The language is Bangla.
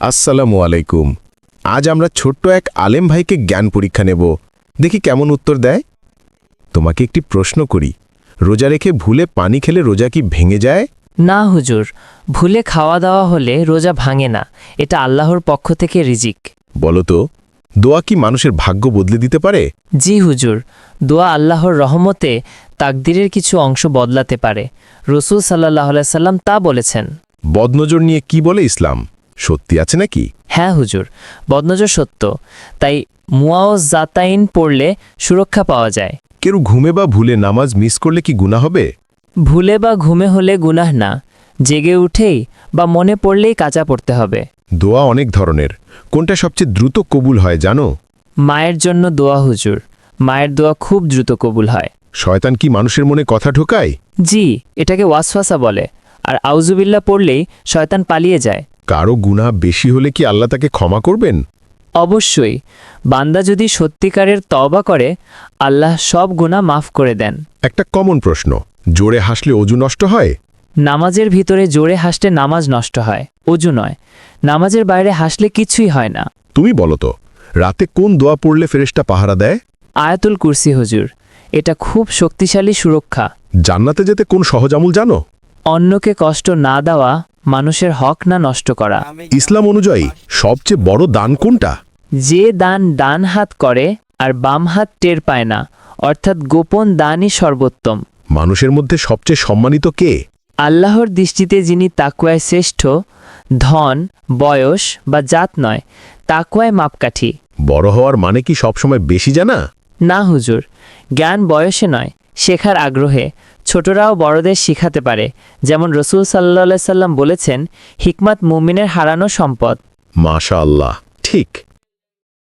আসসালামু আলাইকুম। আজ আমরা ছোট্ট এক আলেম ভাইকে জ্ঞান পরীক্ষা নেব, দেখি কেমন উত্তর দেয়। তোমাকে একটি প্রশ্ন করি, রোজা রেখে ভুলে পানি খেলে রোজা কি ভেঙে যায়? না হুজুর, ভুলে খাওয়া দাওয়া হলে রোজা ভাঙে না, এটা আল্লাহর পক্ষ থেকে রিজিক। বলো তো, দোয়া কি মানুষের ভাগ্য বদলে দিতে পারে? জি হুজুর, দোয়া আল্লাহর রহমতে তাকদিরের কিছু অংশ বদলাতে পারে। রসুল সাল্লাহ সাল্লাম তা বলেছেন। বদনজর নিয়ে কি বলে ইসলাম, সত্যি আছে নাকি? হ্যাঁ হুজুর, বদনজর সত্য, তাই মুআওযাতাইন পড়লে সুরক্ষা পাওয়া যায়। কেউ ঘুমে বা ভুলে নামাজ মিস করলে কি গুনাহ হবে? ভুলে বা ঘুমে হলে গুনাহ না, জেগে উঠেই বা মনে পড়লেই কাজা পড়তে হবে। দোয়া অনেক ধরনের, কোনটা সবচেয়ে দ্রুত কবুল হয় জানো? মায়ের জন্য দোয়া হুজুর, মায়ের দোয়া খুব দ্রুত কবুল হয়। শয়তান কি মানুষের মনে কথা ঢোকায়? জি, এটাকে ওয়াসওয়াসা বলে, আর আউজুবিল্লাহ পড়লেই শয়তান পালিয়ে যায়। কারো গুনাহ বেশি হলে কি আল্লাহ তাকে ক্ষমা করবেন? অবশ্যই, বান্দা যদি সত্যিকারের তওবা করে আল্লাহ সব গুনাহ মাফ করে দেন। একটা কমন প্রশ্ন, জোরে হাসলে অজু নষ্ট হয়? নামাজের ভিতরে জোরে হাসলে নামাজ নষ্ট হয়, অজু নয়। নামাজের বাইরে হাসলে কিছুই হয় না। তুমি বলো তো, রাতে কোন দোয়া পড়লে ফেরেশতা পাহারা দেয়? আয়াতুল কুরসি হুজুর, এটা খুব শক্তিশালী সুরক্ষা। জান্নাতে যেতে কোন সহজ আমল জানো? অন্যকে কষ্ট না দেওয়া, মানুষের হক না নষ্ট করা। ইসলাম অনুযায়ী সবচেয়ে বড় দান কোনটা? যে দান ডান হাত করে আর বাম হাত টের পায় না, অর্থাৎ গোপন দানই সর্বোত্তম। মানুষের মধ্যে সবচেয়ে সম্মানিত কে? আল্লাহর দৃষ্টিতে যিনি তাকওয়ায় শ্রেষ্ঠ, ধন, বয়স বা জাত নয়, তাকওয়ায় মাপকাঠি। বড় হওয়ার মানে কি সবসময় বেশি জানা? না হুজুর, জ্ঞান বয়সে নয়, শেখার আগ্রহে। ছোটরাও বড়দের শিখাতে পারে, যেমন রসুল সাল্লাহ সাল্লাম বলেছেন, হিকমাত মুমিনের হারানো সম্পদ। মাশাআল্লাহ, ঠিক।